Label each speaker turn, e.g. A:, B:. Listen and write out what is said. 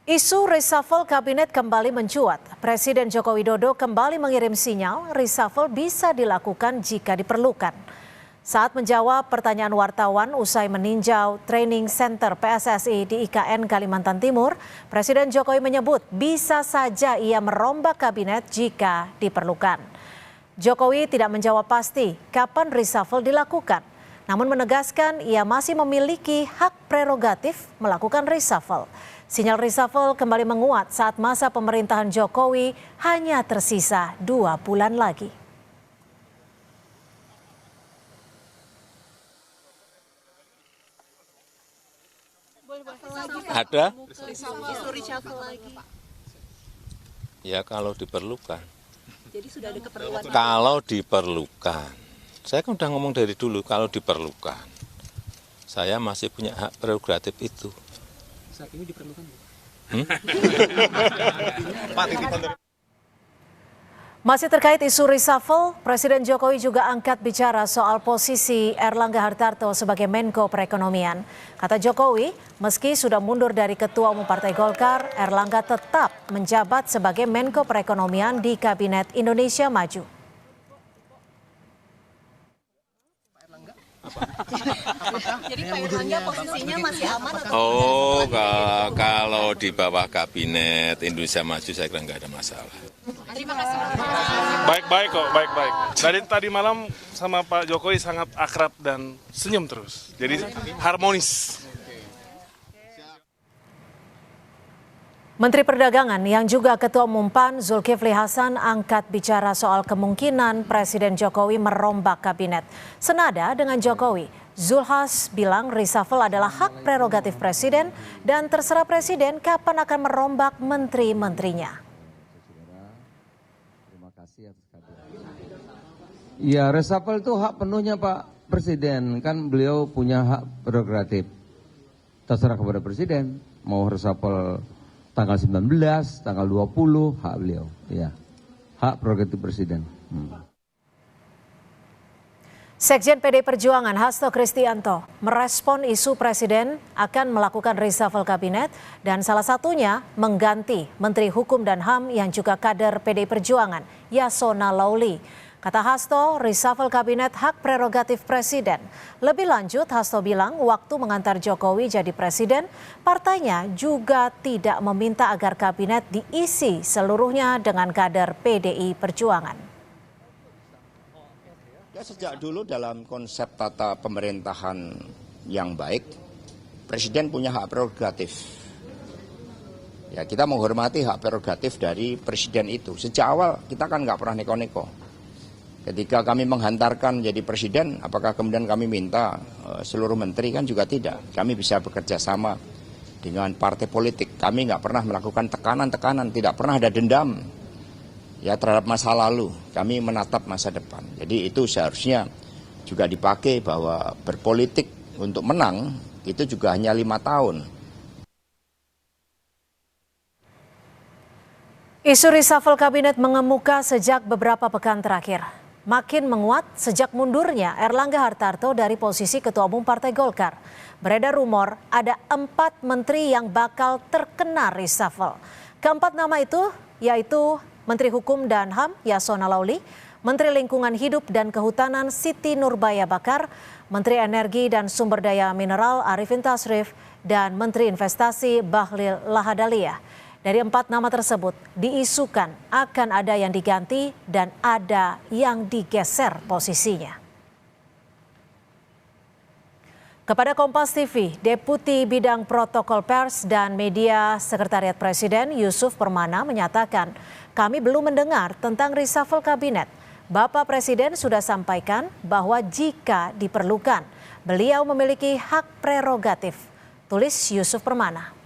A: Isu reshuffle kabinet kembali mencuat. Presiden Joko Widodo kembali mengirim sinyal reshuffle bisa dilakukan jika diperlukan. Saat menjawab pertanyaan wartawan usai meninjau training center PSSI di IKN Kalimantan Timur, Presiden Jokowi menyebut bisa saja ia merombak kabinet jika diperlukan. Jokowi tidak menjawab pasti kapan reshuffle dilakukan, namun menegaskan ia masih memiliki hak prerogatif melakukan reshuffle. Sinyal reshuffle kembali menguat saat masa pemerintahan Jokowi hanya tersisa 2 bulan lagi.
B: Ada? Ya kalau diperlukan.
C: Jadi sudah ada keperluan.
B: Kalau diperlukan. Saya kan udah ngomong dari dulu kalau diperlukan. Saya masih punya hak prerogatif itu.
D: Saat ini diperlukan, Bu?
A: Masih terkait isu reshuffle, Presiden Jokowi juga angkat bicara soal posisi Erlangga Hartarto sebagai Menko Perekonomian. Kata Jokowi, meski sudah mundur dari Ketua Umum Partai Golkar, Erlangga tetap menjabat sebagai Menko Perekonomian di Kabinet Indonesia Maju.
C: Jadi Pak Erlangga posisinya masih aman atau
B: Oh, kalau di bawah Kabinet Indonesia Maju saya kira nggak ada masalah.
C: Terima kasih.
E: Baik-baik kok, baik-baik. Dari tadi malam sama Pak Jokowi sangat akrab dan senyum terus. Jadi harmonis.
A: Menteri Perdagangan yang juga Ketua Umum PAN Zulkifli Hasan angkat bicara soal kemungkinan Presiden Jokowi merombak kabinet. Senada dengan Jokowi, Zulhas bilang reshuffle adalah hak prerogatif Presiden dan terserah Presiden kapan akan merombak menteri-menterinya.
F: Terima kasih atas kehadiran. Ya, reshuffle itu hak penuhnya Pak Presiden, kan beliau punya hak prerogatif. Terserah kepada Presiden mau reshuffle tanggal 19, tanggal 20, hak beliau. Ya, hak prerogatif Presiden.
A: Sekjen PDI Perjuangan Hasto Kristianto merespon isu Presiden akan melakukan reshuffle kabinet dan salah satunya mengganti Menteri Hukum dan HAM yang juga kader PDI Perjuangan, Yasona Lauli. Kata Hasto, reshuffle kabinet hak prerogatif Presiden. Lebih lanjut, Hasto bilang waktu mengantar Jokowi jadi Presiden, partainya juga tidak meminta agar kabinet diisi seluruhnya dengan kader PDI Perjuangan.
G: Ya, sejak dulu dalam konsep tata pemerintahan yang baik, Presiden punya hak prerogatif. Ya, kita menghormati hak prerogatif dari Presiden itu. Sejak awal kita kan nggak pernah neko-neko. Ketika kami menghantarkan jadi Presiden, apakah kemudian kami minta seluruh menteri? Kan juga tidak. Kami bisa bekerja sama dengan partai politik. Kami nggak pernah melakukan tekanan-tekanan, tidak pernah ada dendam ya terhadap masa lalu. Kami menatap masa depan. Jadi itu seharusnya juga dipakai bahwa berpolitik untuk menang itu juga hanya 5 tahun.
A: Isu reshuffle kabinet mengemuka sejak beberapa pekan terakhir. Makin menguat sejak mundurnya Erlangga Hartarto dari posisi Ketua Umum Partai Golkar. Beredar rumor ada 4 menteri yang bakal terkena reshuffle. Keempat nama itu yaitu Menteri Hukum dan HAM Yasona Lauli, Menteri Lingkungan Hidup dan Kehutanan Siti Nurbaya Bakar, Menteri Energi dan Sumber Daya Mineral Arifin Tasrif, dan Menteri Investasi Bahlil Lahadalia. Dari 4 nama tersebut diisukan akan ada yang diganti dan ada yang digeser posisinya. Kepada Kompas TV, Deputi Bidang Protokol Pers dan Media Sekretariat Presiden Yusuf Permana menyatakan, kami belum mendengar tentang reshuffle kabinet. Bapak Presiden sudah sampaikan bahwa jika diperlukan, beliau memiliki hak prerogatif. Tulis Yusuf Permana.